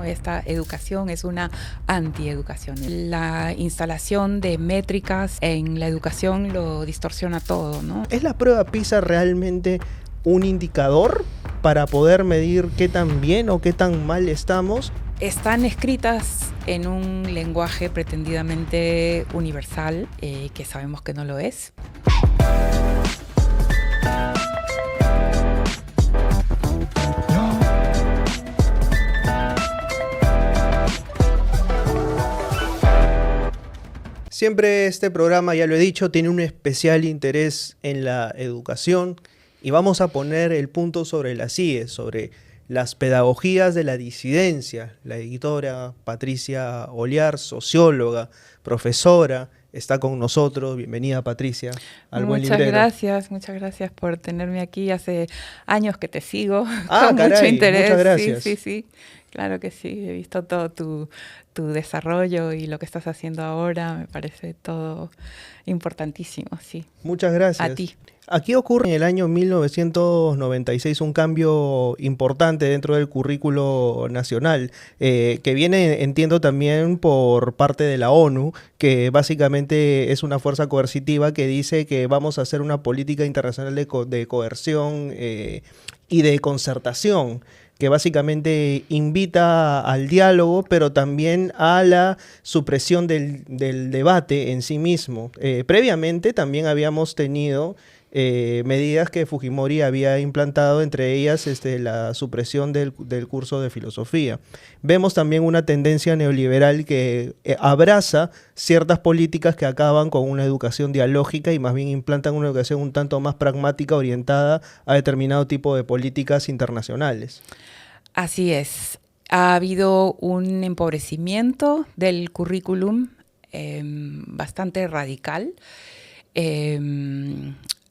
Esta educación es una antieducación. La instalación de métricas en la educación lo distorsiona todo, ¿no? ¿Es la prueba PISA realmente un indicador para poder medir qué tan bien o qué tan mal estamos? Están escritas en un lenguaje pretendidamente universal, que sabemos que no lo es. Siempre este programa, ya lo he dicho, tiene un especial interés en la educación y vamos a poner el punto sobre las IES, sobre las pedagogías de la disidencia. La editora Patricia Oliar, socióloga, profesora, está con nosotros. Bienvenida, Patricia, al Buen Librero. Muchas gracias por tenerme aquí. Hace años que te sigo con mucho interés. Muchas gracias. Sí, claro que sí. He visto todo tu desarrollo y lo que estás haciendo ahora. Me parece todo importantísimo, sí. Muchas gracias. A ti. Aquí ocurre en el año 1996 un cambio importante dentro del currículo nacional, que viene, entiendo, también por parte de la ONU, que básicamente es una fuerza coercitiva que dice que vamos a hacer una política internacional de coerción y de concertación, que básicamente invita al diálogo, pero también a la supresión del debate en sí mismo. Previamente también habíamos tenido medidas que Fujimori había implantado, entre ellas la supresión del curso de filosofía. Vemos también una tendencia neoliberal que abraza ciertas políticas que acaban con una educación dialógica y más bien implantan una educación un tanto más pragmática, orientada a determinado tipo de políticas internacionales. Así es. Ha habido un empobrecimiento del currículum bastante radical.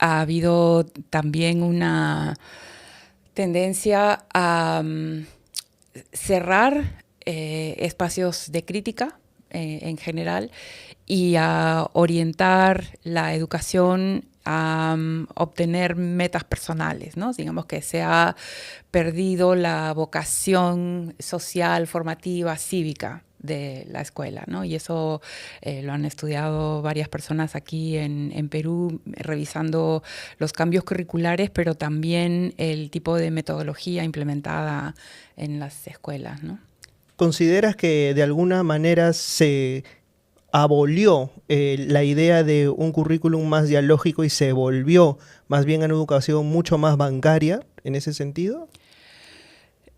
Ha habido también una tendencia a cerrar espacios de crítica en general y a orientar la educación a obtener metas personales, ¿no? Digamos que se ha perdido la vocación social, formativa, cívica de la escuela, ¿no? Y eso lo han estudiado varias personas aquí en Perú, revisando los cambios curriculares, pero también el tipo de metodología implementada en las escuelas, ¿no? ¿Consideras que de alguna manera se abolió la idea de un currículum más dialógico y se volvió más bien a una educación mucho más bancaria en ese sentido?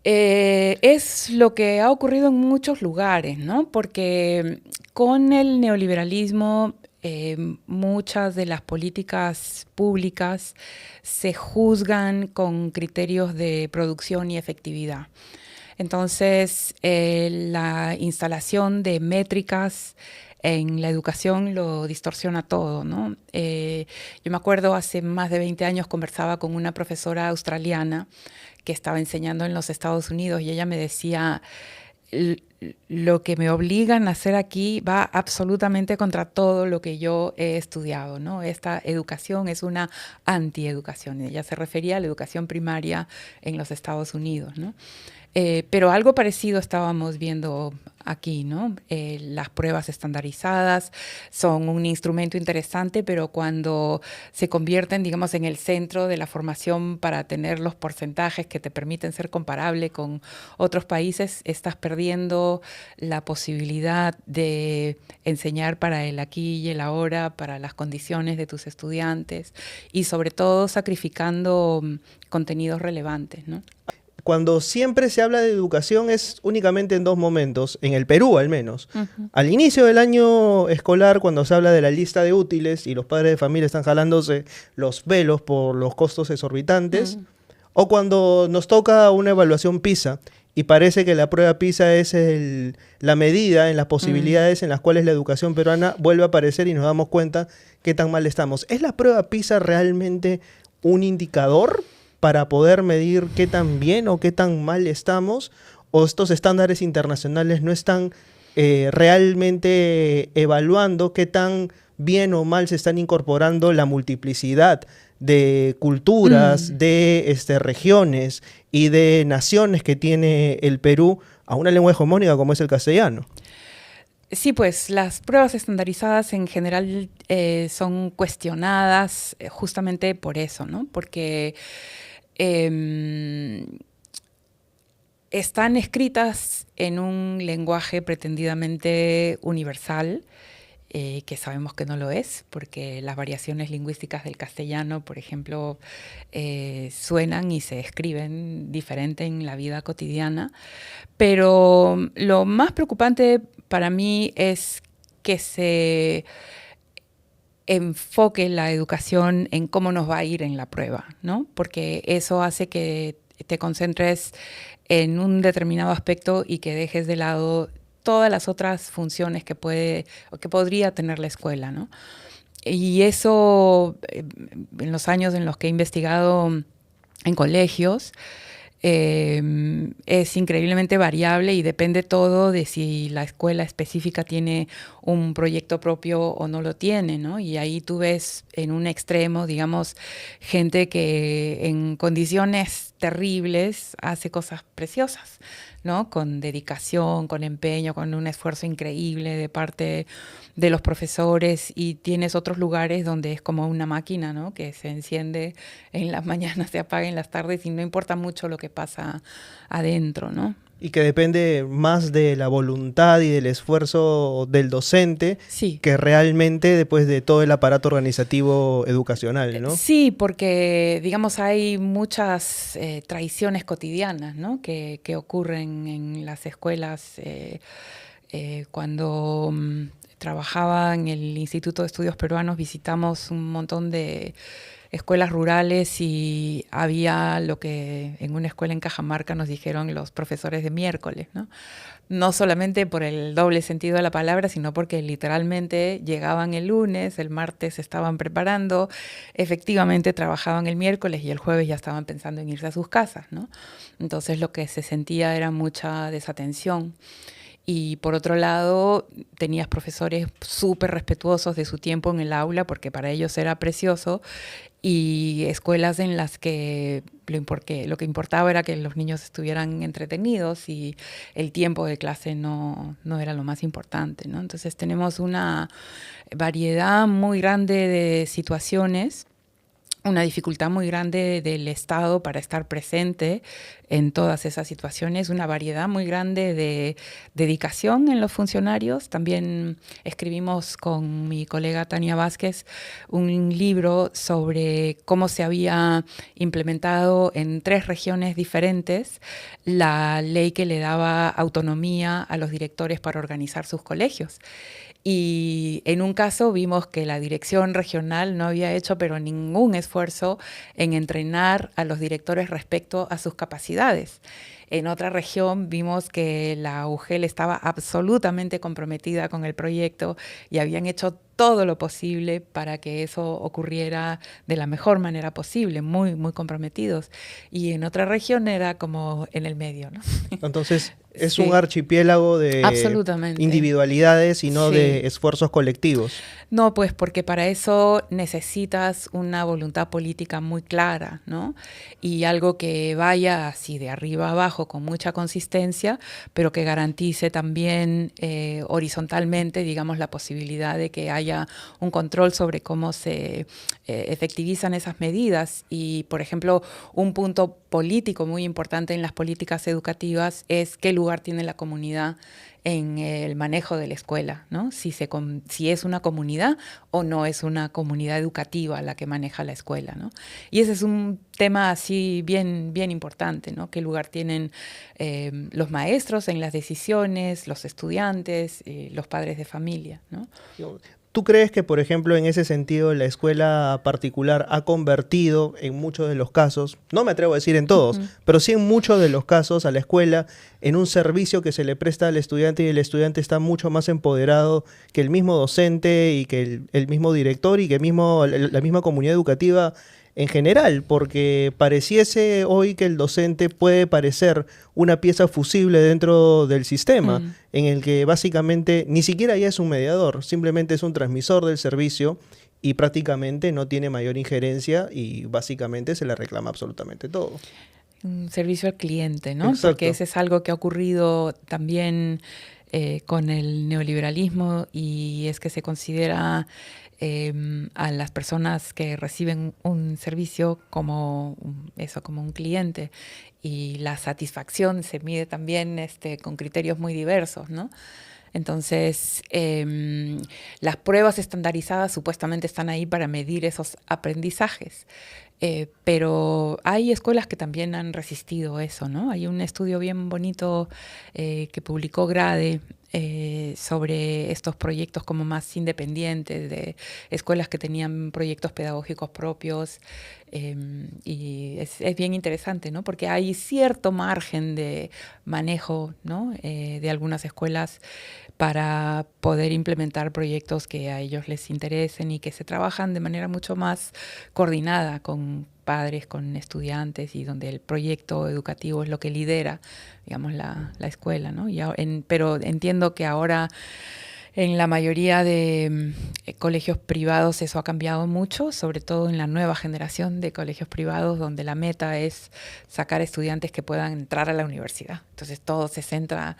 Es lo que ha ocurrido en muchos lugares, ¿no? Porque con el neoliberalismo muchas de las políticas públicas se juzgan con criterios de producción y efectividad. Entonces, la instalación de métricas en la educación lo distorsiona todo, ¿no? Yo me acuerdo hace más de 20 años conversaba con una profesora australiana que estaba enseñando en los Estados Unidos y ella me decía, lo que me obligan a hacer aquí va absolutamente contra todo lo que yo he estudiado, ¿no? Esta educación es una antieducación. Ella se refería a la educación primaria en los Estados Unidos, ¿no? Pero algo parecido estábamos viendo aquí, ¿no? Las pruebas estandarizadas son un instrumento interesante, pero cuando se convierten, digamos, en el centro de la formación para tener los porcentajes que te permiten ser comparable con otros países, estás perdiendo la posibilidad de enseñar para el aquí y el ahora, para las condiciones de tus estudiantes y sobre todo sacrificando contenidos relevantes, ¿no? Cuando siempre se habla de educación es únicamente en dos momentos, en el Perú al menos. Al inicio del año escolar, cuando se habla de la lista de útiles y los padres de familia están jalándose los velos por los costos exorbitantes, o cuando nos toca una evaluación PISA y parece que la prueba PISA es la medida en las posibilidades en las cuales la educación peruana vuelve a aparecer y nos damos cuenta qué tan mal estamos. ¿Es la prueba PISA realmente un indicador para poder medir qué tan bien o qué tan mal estamos, o estos estándares internacionales no están realmente evaluando qué tan bien o mal se están incorporando la multiplicidad de culturas, de regiones y de naciones que tiene el Perú a una lengua hegemónica como es el castellano. Sí, pues las pruebas estandarizadas en general son cuestionadas justamente por eso, ¿no? Porque están escritas en un lenguaje pretendidamente universal, que sabemos que no lo es, porque las variaciones lingüísticas del castellano, por ejemplo, suenan y se escriben diferente en la vida cotidiana. Pero lo más preocupante para mí es que se enfoque la educación en cómo nos va a ir en la prueba, ¿no? Porque eso hace que te concentres en un determinado aspecto y que dejes de lado todas las otras funciones que puede o que podría tener la escuela, ¿no? Y eso, en los años en los que he investigado en colegios, es increíblemente variable y depende todo de si la escuela específica tiene un proyecto propio o no lo tiene, ¿no? Y ahí tú ves en un extremo, digamos, gente que en condiciones terribles hace cosas preciosas, ¿no? Con dedicación, con empeño, con un esfuerzo increíble de parte de los profesores, y tienes otros lugares donde es como una máquina, ¿no? Que se enciende en las mañanas, se apaga en las tardes y no importa mucho lo que pasa adentro, ¿no? Y que depende más de la voluntad y del esfuerzo del docente, Sí. que realmente después de todo el aparato organizativo educacional, ¿no? Sí, porque, digamos, hay muchas traiciones cotidianas, ¿no? que ocurren en las escuelas. Cuando trabajaba en el Instituto de Estudios Peruanos, visitamos un montón de escuelas rurales y había lo que en una escuela en Cajamarca nos dijeron los profesores de miércoles, ¿no? No solamente por el doble sentido de la palabra, sino porque literalmente llegaban el lunes, el martes se estaban preparando, efectivamente trabajaban el miércoles y el jueves ya estaban pensando en irse a sus casas, ¿no? Entonces lo que se sentía era mucha desatención. Y por otro lado, tenías profesores súper respetuosos de su tiempo en el aula, porque para ellos era precioso, y escuelas en las que lo que importaba era que los niños estuvieran entretenidos y el tiempo de clase no era lo más importante, ¿no? Entonces tenemos una variedad muy grande de situaciones, una dificultad muy grande del Estado para estar presente en todas esas situaciones, una variedad muy grande de dedicación en los funcionarios. También escribimos con mi colega Tania Vázquez un libro sobre cómo se había implementado en 3 regiones diferentes la ley que le daba autonomía a los directores para organizar sus colegios. Y en un caso vimos que la dirección regional no había hecho pero ningún esfuerzo en entrenar a los directores respecto a sus capacidades. En otra región vimos que la UGEL estaba absolutamente comprometida con el proyecto y habían hecho todo lo posible para que eso ocurriera de la mejor manera posible, muy, muy comprometidos. Y en otra región era como en el medio, ¿no? Entonces es Sí. un archipiélago de individualidades y no Sí. de esfuerzos colectivos. No, pues porque para eso necesitas una voluntad política muy clara, ¿no? Y algo que vaya así de arriba a abajo con mucha consistencia, pero que garantice también horizontalmente, digamos, la posibilidad de que haya un control sobre cómo se efectivizan esas medidas. Y, por ejemplo, un punto político muy importante en las políticas educativas es qué lugar tiene la comunidad en el manejo de la escuela, ¿no? Si es una comunidad o no es una comunidad educativa la que maneja la escuela, ¿no? Y ese es un tema así bien, bien importante, ¿no? ¿Qué lugar tienen los maestros en las decisiones, los estudiantes, los padres de familia, ¿no? ¿Tú crees que, por ejemplo, en ese sentido, la escuela particular ha convertido en muchos de los casos, no me atrevo a decir en todos, pero sí en muchos de los casos a la escuela en un servicio que se le presta al estudiante y el estudiante está mucho más empoderado que el mismo docente y que el mismo director y que la misma comunidad educativa en general? Porque pareciese hoy que el docente puede parecer una pieza fusible dentro del sistema, en el que básicamente ni siquiera ya es un mediador, simplemente es un transmisor del servicio y prácticamente no tiene mayor injerencia y básicamente se le reclama absolutamente todo. Un servicio al cliente, ¿no? Exacto. Porque ese es algo que ha ocurrido también con el neoliberalismo, y es que se considera a las personas que reciben un servicio como como un cliente, y la satisfacción se mide también con criterios muy diversos, ¿no? Entonces, las pruebas estandarizadas supuestamente están ahí para medir esos aprendizajes. Pero hay escuelas que también han resistido eso, ¿no? Hay un estudio bien bonito que publicó Grade sobre estos proyectos como más independientes, de escuelas que tenían proyectos pedagógicos propios, y es bien interesante, ¿no? Porque hay cierto margen de manejo, ¿no? De algunas escuelas para poder implementar proyectos que a ellos les interesen y que se trabajan de manera mucho más coordinada con padres, con estudiantes, y donde el proyecto educativo es lo que lidera, digamos, la escuela, ¿no? Pero entiendo que ahora en la mayoría de colegios privados eso ha cambiado mucho, sobre todo en la nueva generación de colegios privados, donde la meta es sacar estudiantes que puedan entrar a la universidad. Entonces todo se centra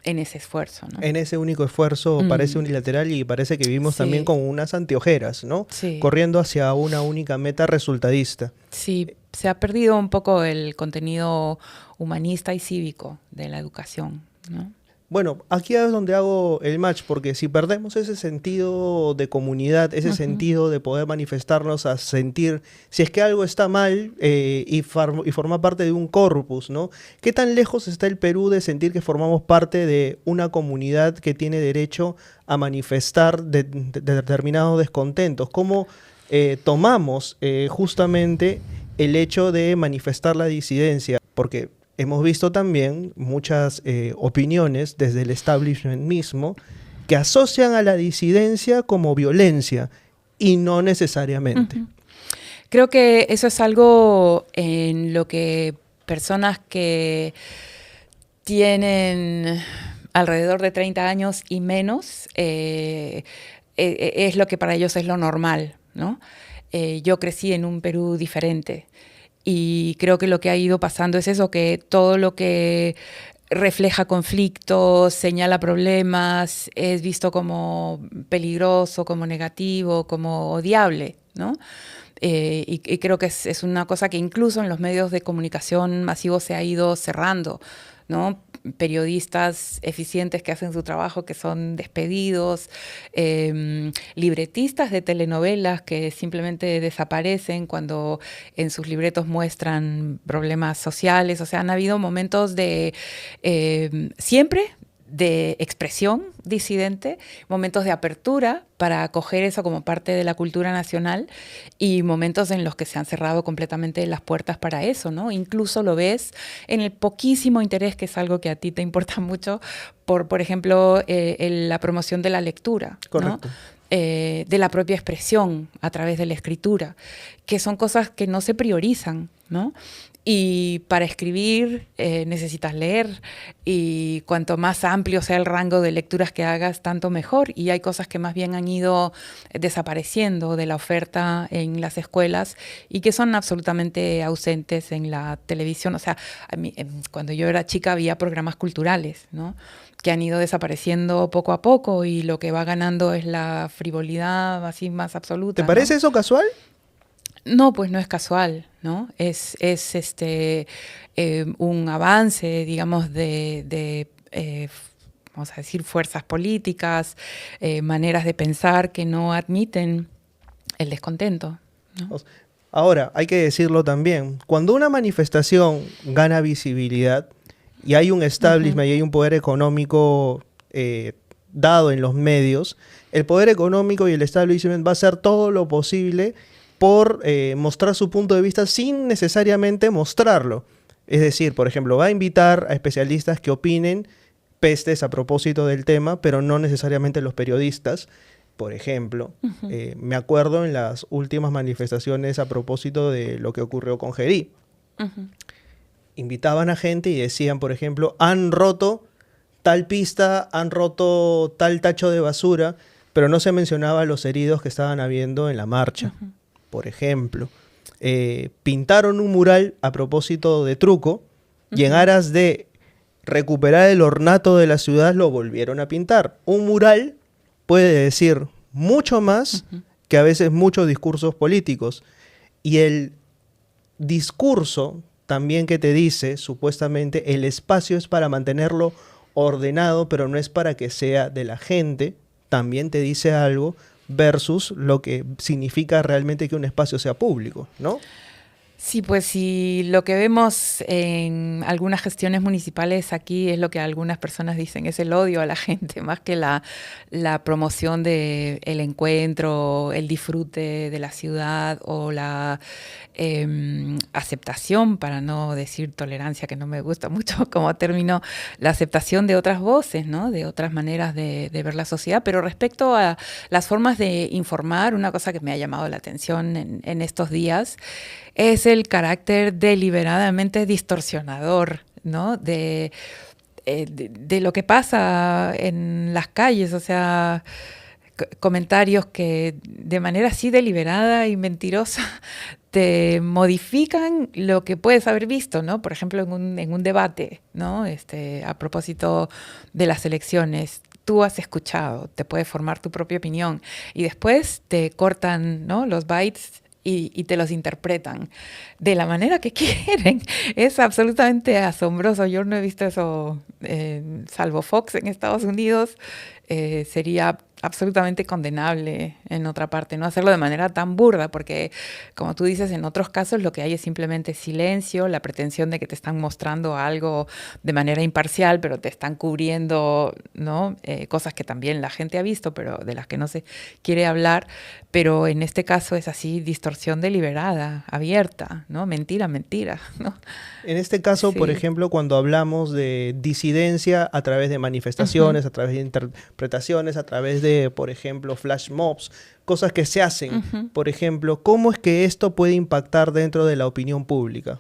en ese esfuerzo, ¿no? En ese único esfuerzo parece unilateral, y parece que vivimos también con unas anteojeras, ¿no? Sí. Corriendo hacia una única meta resultadista. Sí, se ha perdido un poco el contenido humanista y cívico de la educación, ¿no? Bueno, aquí es donde hago el match, porque si perdemos ese sentido de comunidad, ese sentido de poder manifestarnos, a sentir si es que algo está mal, y formar parte de un corpus, ¿no? ¿Qué tan lejos está el Perú de sentir que formamos parte de una comunidad que tiene derecho a manifestar de determinados descontentos? ¿Cómo tomamos justamente el hecho de manifestar la disidencia? Porque hemos visto también muchas opiniones desde el establishment mismo que asocian a la disidencia como violencia, y no necesariamente. Creo que eso es algo en lo que personas que tienen alrededor de 30 años y menos, es lo que para ellos es lo normal, ¿no? Yo crecí en un Perú diferente. Y creo que lo que ha ido pasando es eso, que todo lo que refleja conflictos, señala problemas, es visto como peligroso, como negativo, como odiable, ¿no? Y creo que es una cosa que incluso en los medios de comunicación masivos se ha ido cerrando, ¿no? Periodistas eficientes que hacen su trabajo, que son despedidos, libretistas de telenovelas que simplemente desaparecen cuando en sus libretos muestran problemas sociales. O sea, han habido momentos de siempre de expresión disidente, momentos de apertura para acoger eso como parte de la cultura nacional, y momentos en los que se han cerrado completamente las puertas para eso, ¿no? Incluso lo ves en el poquísimo interés, que es algo que a ti te importa mucho, por ejemplo, la promoción de la lectura, Correcto. ¿no? De la propia expresión a través de la escritura, que son cosas que no se priorizan, ¿no? Y para escribir necesitas leer, y cuanto más amplio sea el rango de lecturas que hagas, tanto mejor. Y hay cosas que más bien han ido desapareciendo de la oferta en las escuelas y que son absolutamente ausentes en la televisión. O sea, a mí, cuando yo era chica había programas culturales, ¿no?, que han ido desapareciendo poco a poco, y lo que va ganando es la frivolidad así más absoluta. ¿Te parece eso casual? No, pues no es casual, ¿no? Es un avance, digamos, vamos a decir, fuerzas políticas, maneras de pensar que no admiten el descontento, ¿no? Ahora, hay que decirlo también, cuando una manifestación gana visibilidad y hay un establishment y hay un poder económico dado en los medios, el poder económico y el establishment va a hacer todo lo posible por mostrar su punto de vista sin necesariamente mostrarlo. Es decir, por ejemplo, va a invitar a especialistas que opinen pestes a propósito del tema, pero no necesariamente los periodistas. Por ejemplo, me acuerdo en las últimas manifestaciones a propósito de lo que ocurrió con Gerí. Invitaban a gente y decían, por ejemplo, han roto tal pista, han roto tal tacho de basura, pero no se mencionaba los heridos que estaban habiendo en la marcha, por ejemplo. pintaron un mural a propósito de Truco y en aras de recuperar el ornato de la ciudad lo volvieron a pintar. Un mural puede decir mucho más que a veces muchos discursos políticos. Y el discurso también que te dice, supuestamente, el espacio es para mantenerlo ordenado, pero no es para que sea de la gente, también te dice algo versus lo que significa realmente que un espacio sea público, ¿no? Sí, pues si lo que vemos en algunas gestiones municipales aquí es lo que algunas personas dicen, es el odio a la gente, más que la promoción del encuentro, el disfrute de la ciudad o la aceptación, para no decir tolerancia, que no me gusta mucho como término, la aceptación de otras voces, ¿no? De otras maneras de ver la sociedad. Pero respecto a las formas de informar, una cosa que me ha llamado la atención en estos días es el carácter deliberadamente distorsionador, ¿no? De lo que pasa en las calles, o sea, comentarios que de manera así deliberada y mentirosa te modifican lo que puedes haber visto, ¿no? Por ejemplo, en un debate, ¿no? A propósito de las elecciones. Tú has escuchado, te puedes formar tu propia opinión y después te cortan, ¿no? Los bytes y te los interpretan de la manera que quieren. Es absolutamente asombroso. Yo no he visto eso, salvo Fox en Estados Unidos. Sería absolutamente condenable en otra parte, no hacerlo de manera tan burda, porque como tú dices, en otros casos lo que hay es simplemente silencio, la pretensión de que te están mostrando algo de manera imparcial, pero te están cubriendo, ¿no? Cosas que también la gente ha visto, pero de las que no se quiere hablar. Pero en este caso es así, distorsión deliberada, abierta, ¿no? Mentira, mentira, ¿no? En este caso, por ejemplo, cuando hablamos de disidencia a través de manifestaciones, a través de interpretaciones, a través de, por ejemplo, flash mobs, cosas que se hacen, por ejemplo, ¿cómo es que esto puede impactar dentro de la opinión pública?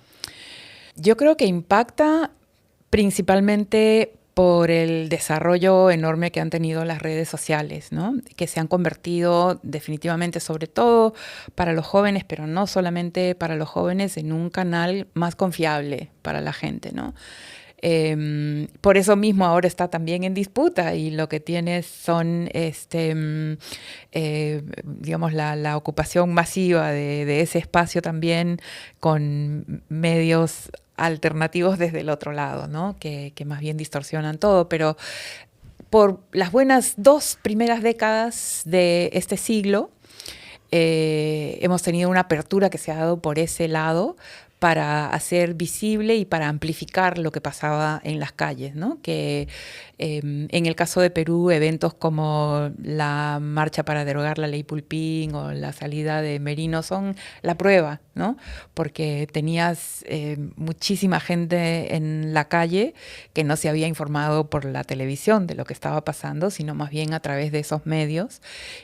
Yo creo que impacta principalmente por el desarrollo enorme que han tenido las redes sociales, ¿no? Que se han convertido definitivamente, sobre todo para los jóvenes, pero no solamente para los jóvenes, en un canal más confiable para la gente, ¿no? Por eso mismo ahora está también en disputa y lo que tienes son, digamos, la ocupación masiva de ese espacio también con medios alternativos desde el otro lado, ¿no? Que más bien distorsionan todo, pero por las buenas 2 primeras décadas de este siglo hemos tenido una apertura que se ha dado por ese lado para hacer visible y para amplificar lo que pasaba en las calles, ¿no? Que en el caso de Perú, eventos como la marcha para derogar la ley Pulpín o la salida de Merino son la prueba, ¿no? Porque tenías muchísima gente en la calle que no se había informado por la televisión de lo que estaba pasando, sino más bien a través de esos medios,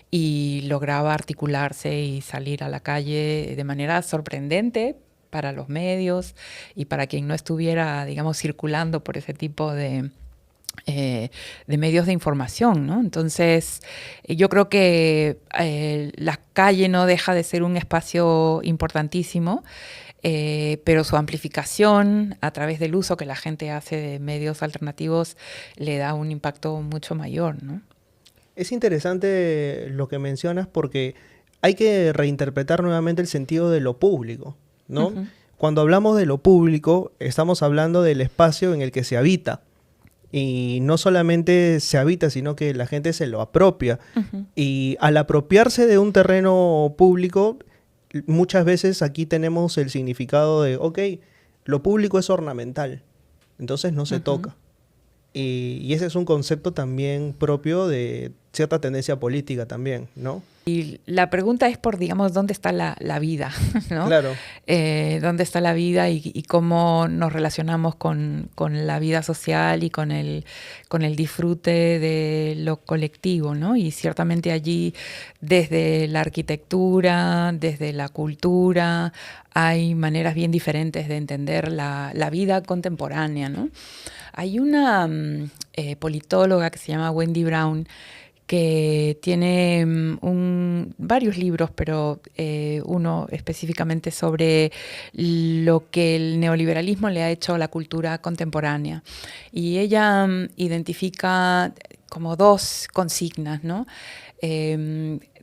y lograba articularse y salir a la calle de manera sorprendente para los medios y para quien no estuviera, digamos, circulando por ese tipo de medios de información, ¿no? Entonces, yo creo que la calle no deja de ser un espacio importantísimo, pero su amplificación a través del uso que la gente hace de medios alternativos le da un impacto mucho mayor, ¿no? Es interesante lo que mencionas porque hay que reinterpretar nuevamente el sentido de lo público, ¿no? Cuando hablamos de lo público, estamos hablando del espacio en el que se habita. Y no solamente se habita, sino que la gente se lo apropia. Y al apropiarse de un terreno público, muchas veces aquí tenemos el significado de, ok, lo público es ornamental, entonces no se toca. Y ese es un concepto también propio de cierta tendencia política también, ¿no? Y la pregunta es por, digamos, ¿dónde está la vida? ¿No? Claro. ¿Dónde está la vida y cómo nos relacionamos con la vida social y con el disfrute de lo colectivo, ¿no? Y ciertamente allí, desde la arquitectura, desde la cultura, hay maneras bien diferentes de entender la vida contemporánea, ¿no? Hay una politóloga que se llama Wendy Brown, que tiene varios libros, pero uno específicamente sobre lo que el neoliberalismo le ha hecho a la cultura contemporánea. Y ella identifica como dos consignas, ¿no?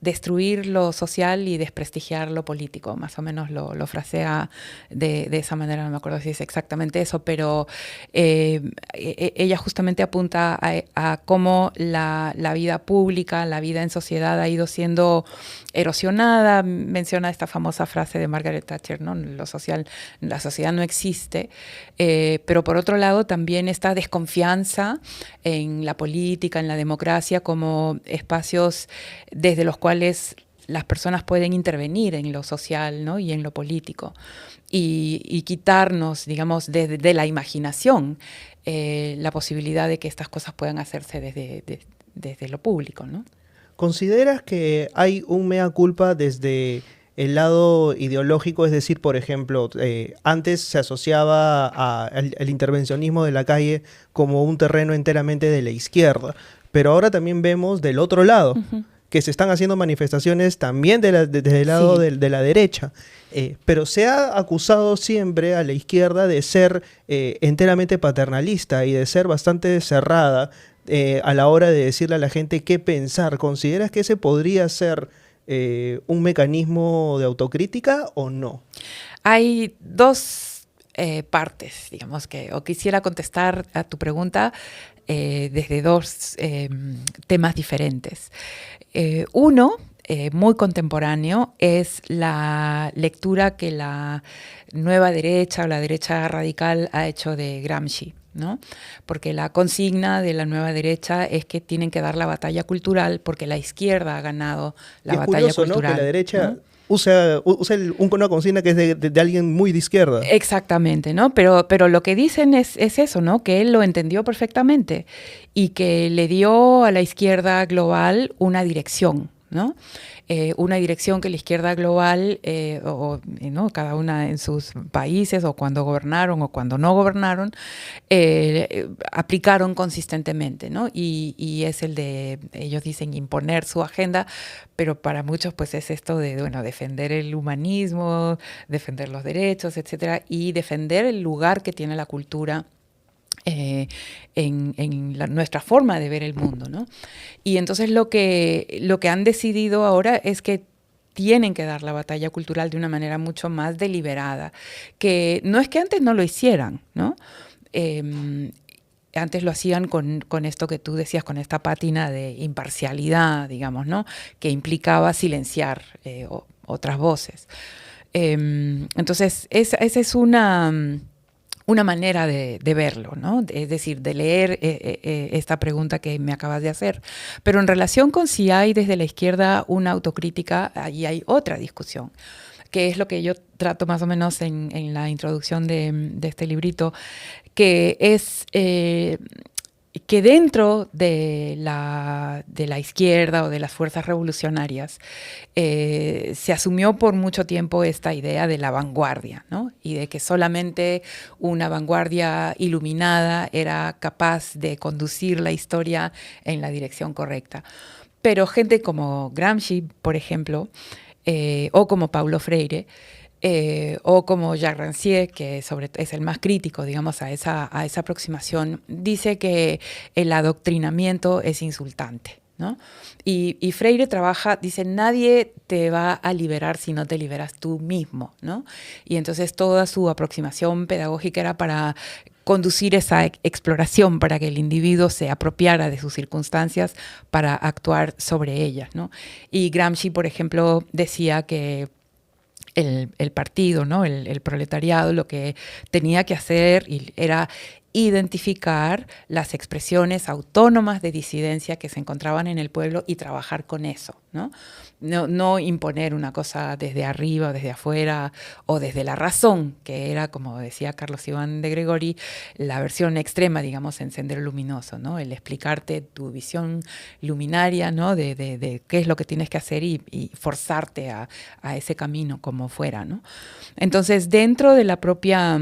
Destruir lo social y desprestigiar lo político, más o menos lo frasea de esa manera, no me acuerdo si es exactamente eso, pero ella justamente apunta a cómo la vida pública, la vida en sociedad ha ido siendo erosionada. Menciona esta famosa frase de Margaret Thatcher, ¿no? La sociedad no existe, pero por otro lado también esta desconfianza en la política, en la democracia, como espacios desde los cuales las personas pueden intervenir en lo social, ¿no? Y en lo político. Y quitarnos, digamos, de la imaginación la posibilidad de que estas cosas puedan hacerse desde lo público, ¿no? ¿Consideras que hay un mea culpa desde el lado ideológico? Es decir, por ejemplo, antes se asociaba al intervencionismo de la calle como un terreno enteramente de la izquierda, pero ahora también vemos del otro lado, que se están haciendo manifestaciones también desde el lado de la derecha. Pero se ha acusado siempre a la izquierda de ser enteramente paternalista y de ser bastante cerrada a la hora de decirle a la gente qué pensar. ¿Consideras que ese podría ser un mecanismo de autocrítica o no? Hay dos partes, digamos o quisiera contestar a tu pregunta desde dos temas diferentes. Uno, muy contemporáneo, es la lectura que la nueva derecha o la derecha radical ha hecho de Gramsci, ¿no? Porque la consigna de la nueva derecha es que tienen que dar la batalla cultural porque la izquierda ha ganado la batalla curioso, cultural. ¿no? Que la derecha, ¿no? usa una consigna que es de alguien muy de izquierda. Exactamente, ¿no? Pero lo que dicen es eso, ¿no? Que él lo entendió perfectamente y que le dio a la izquierda global una dirección, ¿no? Una dirección que la izquierda global, ¿no? Cada una en sus países, o cuando gobernaron o cuando no gobernaron, aplicaron consistentemente, ¿no? Y es el de, ellos dicen, imponer su agenda, pero para muchos pues es esto de, bueno, defender el humanismo, defender los derechos, etcétera, y defender el lugar que tiene la cultura en nuestra forma de ver el mundo, ¿no? Y entonces lo que han decidido ahora es que tienen que dar la batalla cultural de una manera mucho más deliberada, que no es que antes no lo hicieran, ¿no? Antes lo hacían con esto que tú decías, con esta pátina de imparcialidad, digamos, ¿no? Que implicaba silenciar otras voces. Entonces, esa es una manera de verlo, ¿no? Es decir, de leer esta pregunta que me acabas de hacer. Pero en relación con si hay desde la izquierda una autocrítica, ahí hay otra discusión, que es lo que yo trato más o menos en la introducción de este librito, que es que dentro de la izquierda o de las fuerzas revolucionarias se asumió por mucho tiempo esta idea de la vanguardia, ¿no? Y de que solamente una vanguardia iluminada era capaz de conducir la historia en la dirección correcta. Pero gente como Gramsci, por ejemplo, o como Paulo Freire, o como Jacques Rancière, que es el más crítico, digamos, a esa aproximación, dice que el adoctrinamiento es insultante, ¿no? Y Freire dice, nadie te va a liberar si no te liberas tú mismo, ¿no? Y entonces toda su aproximación pedagógica era para conducir esa exploración, para que el individuo se apropiara de sus circunstancias para actuar sobre ellas, ¿no? Y Gramsci, por ejemplo, decía que el partido, ¿no? El proletariado, lo que tenía que hacer era identificar las expresiones autónomas de disidencia que se encontraban en el pueblo y trabajar con eso, ¿no? No imponer una cosa desde arriba o desde afuera o desde la razón, que era, como decía Carlos Iván de Gregori, la versión extrema, digamos, en Sendero Luminoso, ¿no? El explicarte tu visión luminaria, ¿no? De qué es lo que tienes que hacer y forzarte a ese camino como fuera, ¿no? Entonces, dentro de la propia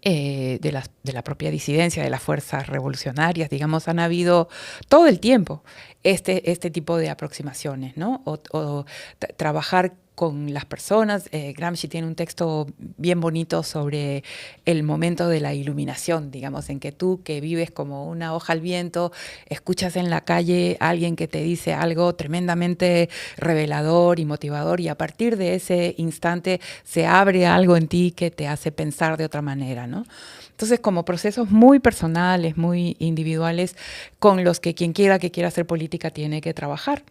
de la propia disidencia, de las fuerzas revolucionarias, digamos, han habido todo el tiempo este tipo de aproximaciones, ¿no? O trabajar con las personas. Gramsci tiene un texto bien bonito sobre el momento de la iluminación, digamos, en que tú, que vives como una hoja al viento, escuchas en la calle a alguien que te dice algo tremendamente revelador y motivador, y a partir de ese instante se abre algo en ti que te hace pensar de otra manera, ¿no? Entonces, como procesos muy personales, muy individuales, con los que quien quiera que quiera hacer política tiene que trabajar.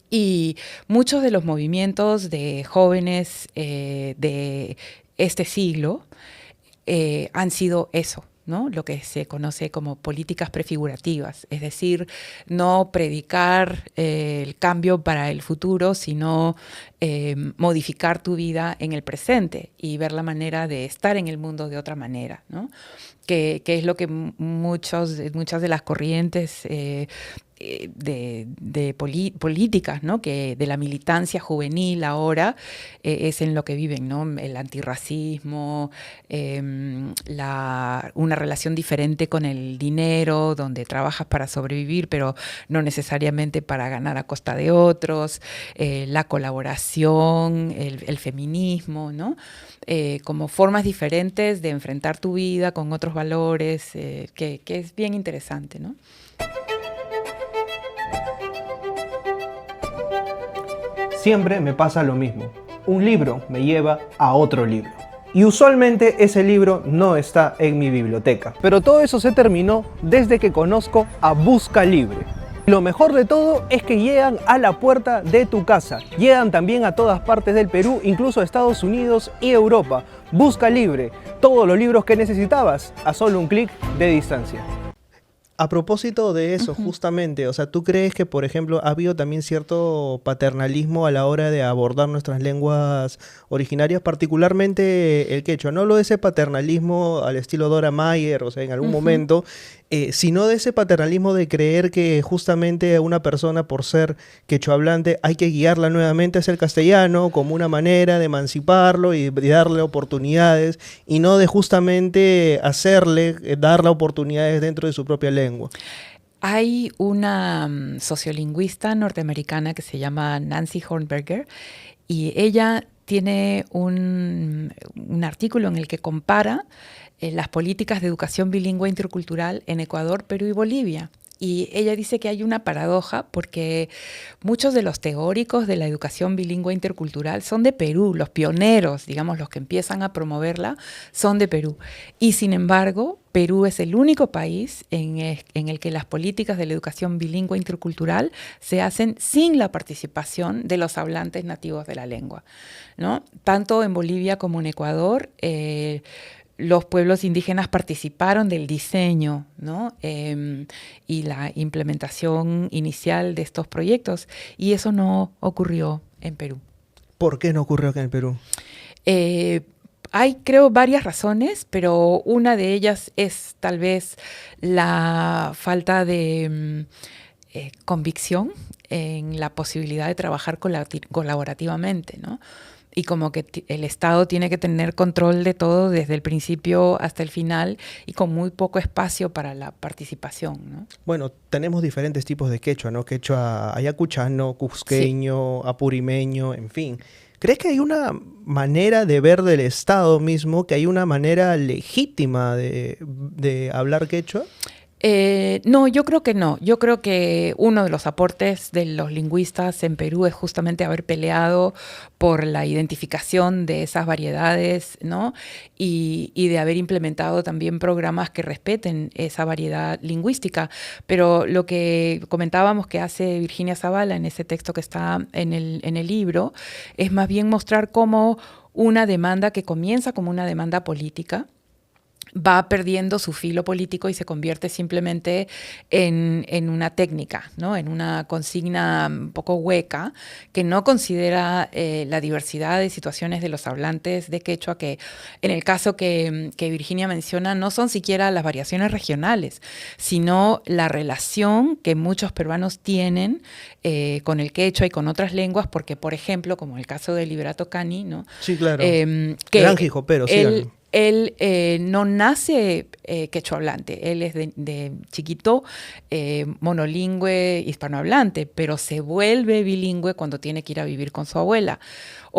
Y muchos de los movimientos de jóvenes de este siglo han sido eso, ¿no? Lo que se conoce como políticas prefigurativas, es decir, no predicar el cambio para el futuro, sino modificar tu vida en el presente y ver la manera de estar en el mundo de otra manera, ¿no? Que es lo que muchas de las corrientes políticas, ¿no? Que de la militancia juvenil ahora es en lo que viven, ¿no? El antirracismo, una relación diferente con el dinero, donde trabajas para sobrevivir, pero no necesariamente para ganar a costa de otros, la colaboración, el feminismo, ¿no? Como formas diferentes de enfrentar tu vida con otros valores, que es bien interesante, ¿no? Siempre me pasa lo mismo. Un libro me lleva a otro libro. Y usualmente ese libro no está en mi biblioteca. Pero todo eso se terminó desde que conozco a Busca Libre. Lo mejor de todo es que llegan a la puerta de tu casa. Llegan también a todas partes del Perú, incluso a Estados Unidos y Europa. Busca Libre, todos los libros que necesitabas a solo un clic de distancia. A propósito de eso, justamente, o sea, ¿tú crees que, por ejemplo, ha habido también cierto paternalismo a la hora de abordar nuestras lenguas originarias, particularmente el quechua? No hablo de ese paternalismo al estilo Dora Mayer, o sea, en algún momento, sino de ese paternalismo de creer que justamente a una persona, por ser quechua hablante, hay que guiarla nuevamente hacia el castellano como una manera de emanciparlo y darle oportunidades, y no de justamente darle oportunidades dentro de su propia lengua. Hay una sociolingüista norteamericana que se llama Nancy Hornberger, y ella tiene un artículo en el que compara las políticas de educación bilingüe intercultural en Ecuador, Perú y Bolivia. Y ella dice que hay una paradoja porque muchos de los teóricos de la educación bilingüe intercultural son de Perú, los pioneros, digamos, los que empiezan a promoverla, son de Perú. Y sin embargo, Perú es el único país en el que las políticas de la educación bilingüe intercultural se hacen sin la participación de los hablantes nativos de la lengua, ¿no? Tanto en Bolivia como en Ecuador, los pueblos indígenas participaron del diseño, ¿no? Y la implementación inicial de estos proyectos, y eso no ocurrió en Perú. ¿Por qué no ocurrió acá en Perú? Hay, creo, varias razones, pero una de ellas es tal vez la falta de convicción en la posibilidad de trabajar colaborativamente, ¿no? Y como que el Estado tiene que tener control de todo desde el principio hasta el final y con muy poco espacio para la participación, ¿no? Bueno, tenemos diferentes tipos de quechua, ¿no? Quechua ayacuchano, cusqueño, sí, apurimeño, en fin. ¿Crees que hay una manera de ver del Estado mismo, que hay una manera legítima de hablar quechua? No, yo creo que no. Yo creo que uno de los aportes de los lingüistas en Perú es justamente haber peleado por la identificación de esas variedades, ¿no? Y de haber implementado también programas que respeten esa variedad lingüística. Pero lo que comentábamos que hace Virginia Zavala en ese texto que está en el libro es más bien mostrar cómo una demanda que comienza como una demanda política va perdiendo su filo político y se convierte simplemente en una técnica, ¿no? En una consigna un poco hueca que no considera la diversidad de situaciones de los hablantes de quechua, que en el caso que Virginia menciona no son siquiera las variaciones regionales, sino la relación que muchos peruanos tienen con el quechua y con otras lenguas, porque, por ejemplo, como el caso de Liberato Cani, ¿no? Sí, claro. Gran jicopero, sí. él no nace quechua hablante, él es de chiquito monolingüe hispanohablante, pero se vuelve bilingüe cuando tiene que ir a vivir con su abuela.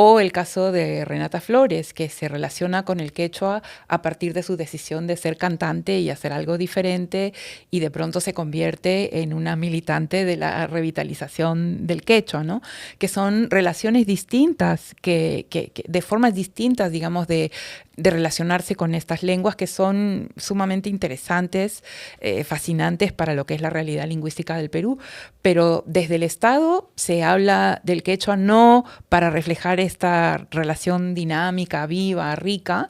O el caso de Renata Flores, que se relaciona con el quechua a partir de su decisión de ser cantante y hacer algo diferente, y de pronto se convierte en una militante de la revitalización del quechua, ¿no? Que son relaciones distintas, que de formas distintas, digamos, de relacionarse con estas lenguas que son sumamente interesantes, fascinantes para lo que es la realidad lingüística del Perú, pero desde el Estado se habla del quechua no para reflejar esta relación dinámica, viva, rica,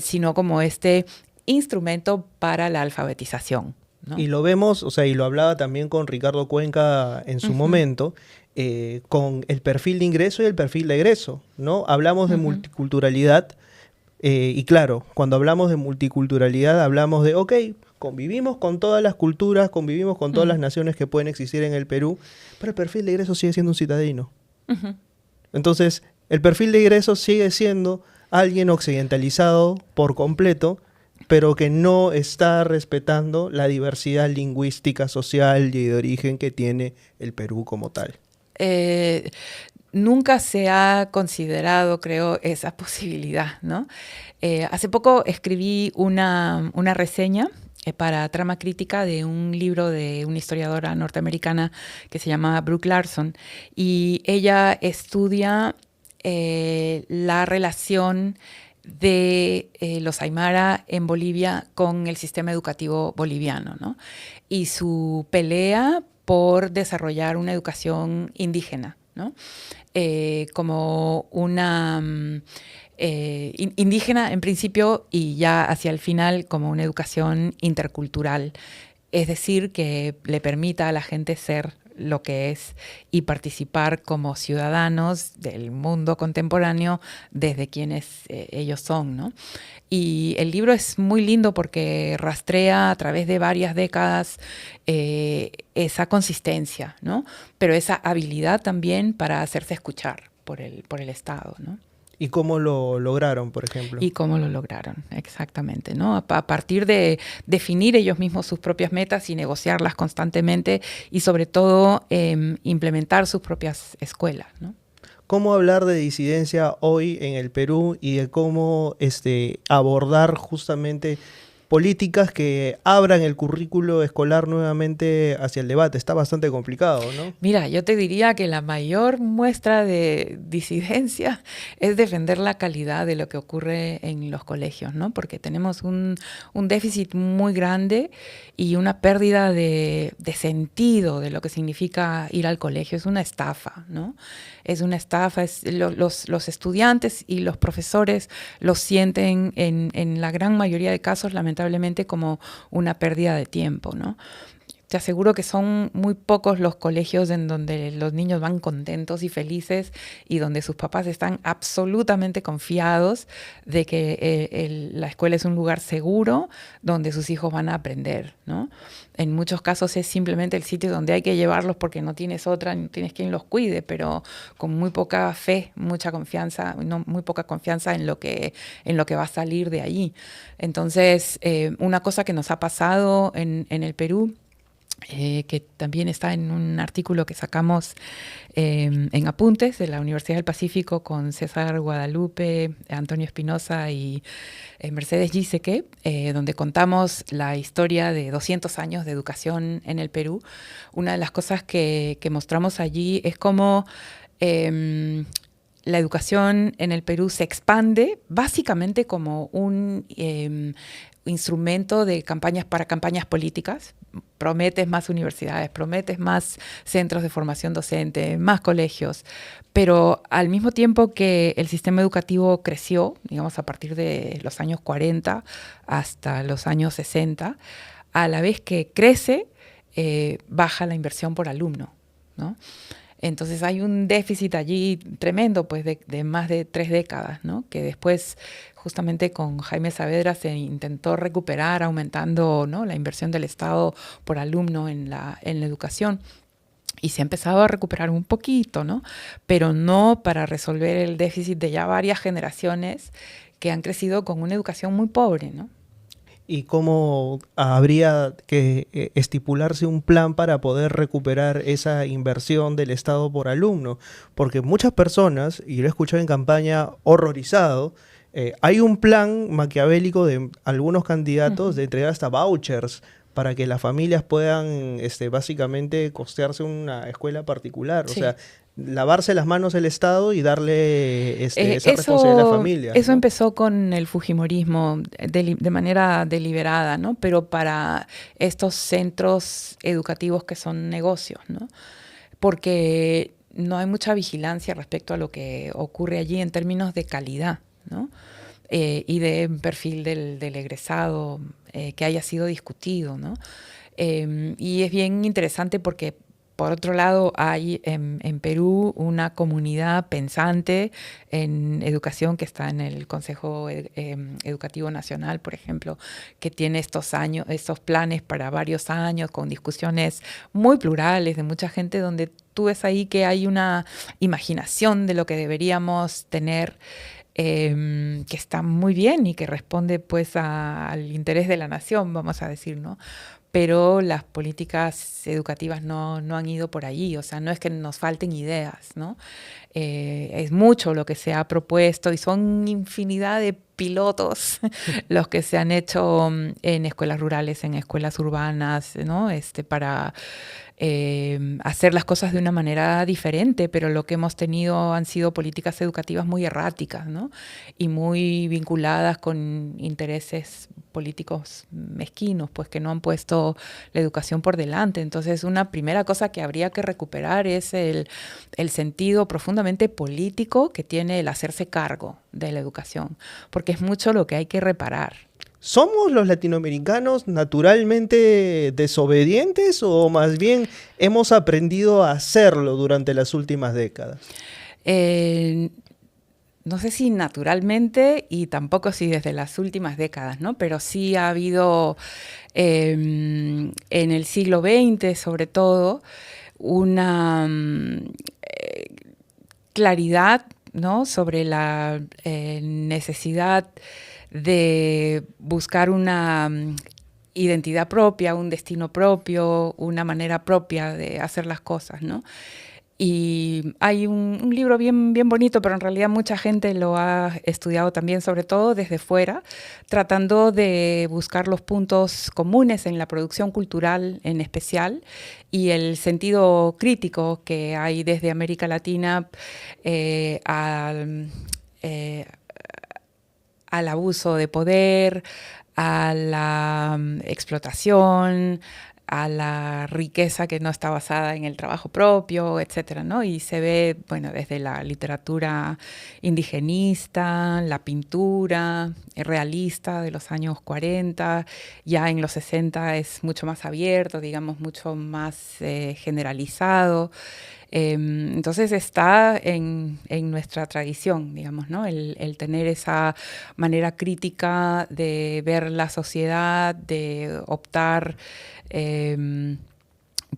sino como este instrumento para la alfabetización, ¿no? Y lo vemos, o sea, y lo hablaba también con Ricardo Cuenca en su momento, con el perfil de ingreso y el perfil de egreso, ¿no? Hablamos de multiculturalidad, y claro, cuando hablamos de multiculturalidad hablamos de, ok, convivimos con todas las culturas, convivimos con todas las naciones que pueden existir en el Perú, pero el perfil de ingreso sigue siendo un citadino. Entonces, el perfil de ingreso sigue siendo alguien occidentalizado por completo, pero que no está respetando la diversidad lingüística, social y de origen que tiene el Perú como tal. Nunca se ha considerado, creo, esa posibilidad, ¿no? Hace poco escribí una reseña para Trama Crítica de un libro de una historiadora norteamericana que se llama Brooke Larson, y ella estudia la relación de los Aymara en Bolivia con el sistema educativo boliviano, ¿no? Y su pelea por desarrollar una educación indígena, ¿no? Como una indígena en principio y ya hacia el final como una educación intercultural, es decir, que le permita a la gente ser lo que es y participar como ciudadanos del mundo contemporáneo desde quienes ellos son, ¿no? Y el libro es muy lindo porque rastrea a través de varias décadas esa consistencia, ¿no? Pero esa habilidad también para hacerse escuchar por el Estado, ¿no? ¿Y cómo lo lograron, por ejemplo? Y cómo lo lograron, exactamente, ¿no? A partir de definir ellos mismos sus propias metas y negociarlas constantemente y sobre todo implementar sus propias escuelas, ¿no? ¿Cómo hablar de disidencia hoy en el Perú y de cómo abordar justamente políticas que abran el currículo escolar nuevamente hacia el debate? Está bastante complicado, ¿no? Mira, yo te diría que la mayor muestra de disidencia es defender la calidad de lo que ocurre en los colegios, ¿no? Porque tenemos un déficit muy grande y una pérdida de sentido de lo que significa ir al colegio. Es una estafa, ¿no? Es una estafa. Los estudiantes y los profesores lo sienten en la gran mayoría de casos, lamentablemente, como una pérdida de tiempo, ¿no? Te aseguro que son muy pocos los colegios en donde los niños van contentos y felices y donde sus papás están absolutamente confiados de que la escuela es un lugar seguro donde sus hijos van a aprender, ¿no? En muchos casos es simplemente el sitio donde hay que llevarlos porque no tienes otra, no tienes quien los cuide, pero con muy poca fe, mucha confianza, no, muy poca confianza en lo que va a salir de allí. Entonces, una cosa que nos ha pasado en el Perú, que también está en un artículo que sacamos en Apuntes de la Universidad del Pacífico con César Guadalupe, Antonio Espinosa y Mercedes Giesecke, donde contamos la historia de 200 años de educación en el Perú. Una de las cosas que mostramos allí es cómo la educación en el Perú se expande básicamente como un instrumento de campañas para campañas políticas. Prometes más universidades, prometes más centros de formación docente, más colegios, pero al mismo tiempo que el sistema educativo creció, digamos a partir de los años 40 hasta los años 60, a la vez que crece, baja la inversión por alumno, ¿no? Entonces hay un déficit allí tremendo, pues de más de 3 décadas, ¿no? Que después justamente con Jaime Saavedra se intentó recuperar aumentando, ¿no?, la inversión del Estado por alumno en la educación. Y se ha empezado a recuperar un poquito, ¿no? Pero no para resolver el déficit de ya varias generaciones que han crecido con una educación muy pobre, ¿no? ¿Y cómo habría que estipularse un plan para poder recuperar esa inversión del Estado por alumno? Porque muchas personas, y lo he escuchado en campaña horrorizado, hay un plan maquiavélico de algunos candidatos de entregar hasta vouchers para que las familias puedan básicamente costearse una escuela particular. O Sí. sea, lavarse las manos el Estado y darle esa responsabilidad a la familia. Eso ¿no? empezó con el fujimorismo de manera deliberada, ¿no? Pero para estos centros educativos que son negocios, ¿no? Porque no hay mucha vigilancia respecto a lo que ocurre allí en términos de calidad, ¿no? Y de perfil del egresado que haya sido discutido, ¿no? Y es bien interesante porque, por otro lado, hay en Perú una comunidad pensante en educación que está en el Consejo Educativo Nacional, por ejemplo, que tiene estos planes para varios años con discusiones muy plurales de mucha gente, donde tú ves ahí que hay una imaginación de lo que deberíamos tener, que está muy bien y que responde pues al interés de la nación, vamos a decir, ¿no? Pero las políticas educativas no han ido por allí, o sea, no es que nos falten ideas, ¿no? Es mucho lo que se ha propuesto y son infinidad de pilotos los que se han hecho en escuelas rurales, en escuelas urbanas, ¿no? Para hacer las cosas de una manera diferente, pero lo que hemos tenido han sido políticas educativas muy erráticas, ¿no? Y muy vinculadas con intereses políticos mezquinos, pues que no han puesto la educación por delante. Entonces, una primera cosa que habría que recuperar es el sentido profundamente político que tiene el hacerse cargo de la educación, porque es mucho lo que hay que reparar. ¿Somos los latinoamericanos naturalmente desobedientes o más bien hemos aprendido a hacerlo durante las últimas décadas? No sé si naturalmente y tampoco si desde las últimas décadas, ¿no? Pero sí ha habido en el siglo XX, sobre todo, una claridad, ¿no? Sobre la necesidad de buscar una identidad propia, un destino propio, una manera propia de hacer las cosas, ¿no? Y hay un libro bien bonito, pero en realidad mucha gente lo ha estudiado también, sobre todo desde fuera, tratando de buscar los puntos comunes en la producción cultural en especial y el sentido crítico que hay desde América Latina al abuso de poder, a la explotación, a la riqueza que no está basada en el trabajo propio, etcétera, ¿no? Y se ve, bueno, desde la literatura indigenista, la pintura realista de los años 40, ya en los 60 es mucho más abierto, digamos, mucho más generalizado. Entonces está en nuestra tradición, digamos, ¿no? El tener esa manera crítica de ver la sociedad, de optar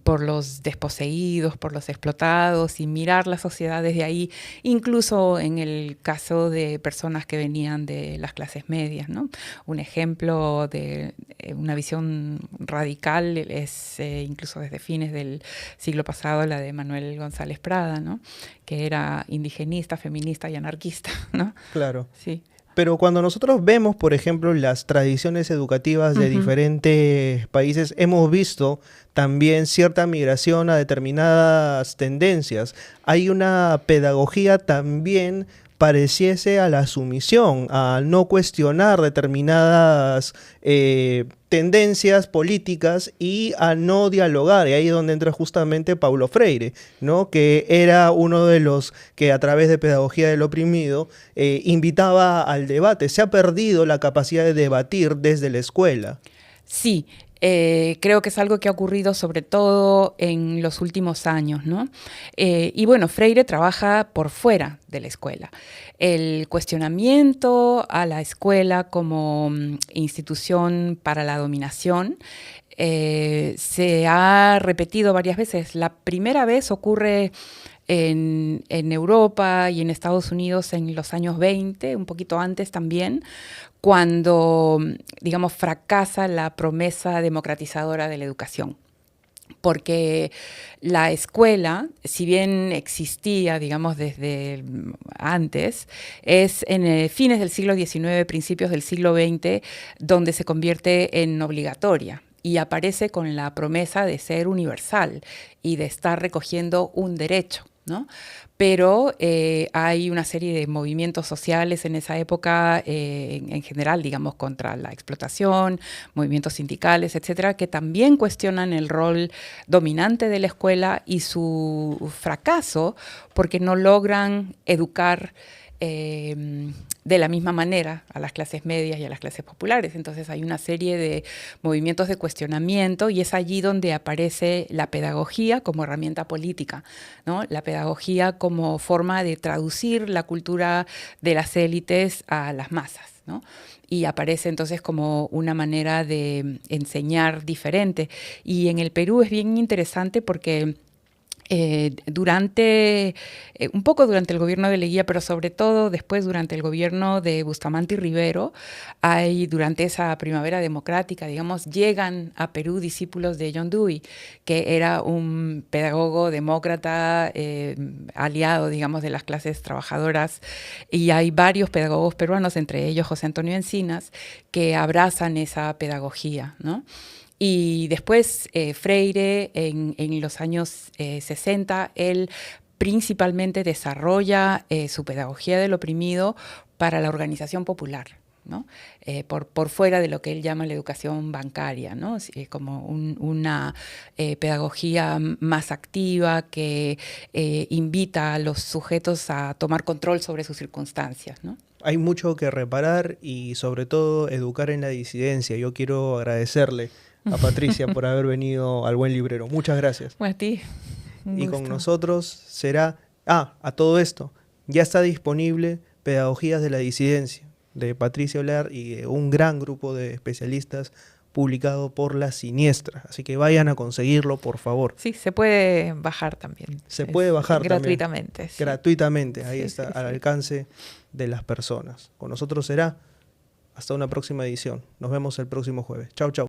por los desposeídos, por los explotados y mirar la sociedad desde ahí, incluso en el caso de personas que venían de las clases medias, ¿no? Un ejemplo de una visión radical es incluso desde fines del siglo pasado la de Manuel González Prada, ¿no? Que era indigenista, feminista y anarquista, ¿no? Claro. Sí. Pero cuando nosotros vemos, por ejemplo, las tradiciones educativas de diferentes países, hemos visto también cierta migración a determinadas tendencias. Hay una pedagogía también pareciese a la sumisión, a no cuestionar determinadas tendencias políticas y a no dialogar. Y ahí es donde entra justamente Paulo Freire, ¿no? Que era uno de los que a través de Pedagogía del Oprimido invitaba al debate. Se ha perdido la capacidad de debatir desde la escuela. Sí, creo que es algo que ha ocurrido sobre todo en los últimos años, ¿no? Y bueno, Freire trabaja por fuera de la escuela. El cuestionamiento a la escuela como institución para la dominación se ha repetido varias veces. La primera vez ocurre en Europa y en Estados Unidos en los años 20, un poquito antes también, cuando, digamos, fracasa la promesa democratizadora de la educación. Porque la escuela, si bien existía, digamos, desde antes, es en fines del siglo XIX, principios del siglo XX, donde se convierte en obligatoria y aparece con la promesa de ser universal y de estar recogiendo un derecho, ¿no? Pero hay una serie de movimientos sociales en esa época, en general, digamos, contra la explotación, movimientos sindicales, etcétera, que también cuestionan el rol dominante de la escuela y su fracaso porque no logran educar de la misma manera a las clases medias y a las clases populares. Entonces hay una serie de movimientos de cuestionamiento y es allí donde aparece la pedagogía como herramienta política, ¿no? La pedagogía como forma de traducir la cultura de las élites a las masas, ¿no? Y aparece entonces como una manera de enseñar diferente. Y en el Perú es bien interesante porque un poco durante el gobierno de Leguía, pero sobre todo después durante el gobierno de Bustamante y Rivero, durante esa primavera democrática, digamos, llegan a Perú discípulos de John Dewey, que era un pedagogo demócrata aliado, digamos, de las clases trabajadoras, y hay varios pedagogos peruanos, entre ellos José Antonio Encinas, que abrazan esa pedagogía, ¿no? Y después Freire, en los años 60, él principalmente desarrolla su pedagogía del oprimido para la organización popular, ¿no? Por fuera de lo que él llama la educación bancaria, ¿no? Como una pedagogía más activa que invita a los sujetos a tomar control sobre sus circunstancias, ¿no? Hay mucho que reparar y sobre todo educar en la disidencia. Yo quiero agradecerle a Patricia por haber venido al Buen Librero. Muchas gracias. Bueno, a ti. Y con nosotros será... a todo esto, ya está disponible Pedagogías de la Disidencia, de Patricia Olar y de un gran grupo de especialistas publicado por La Siniestra. Así que vayan a conseguirlo, por favor. Sí, se puede bajar también. Se puede bajar gratuitamente. También. Sí. Gratuitamente, ahí sí, está, sí, al alcance de las personas. Con nosotros será hasta una próxima edición. Nos vemos el próximo jueves. Chau, chau.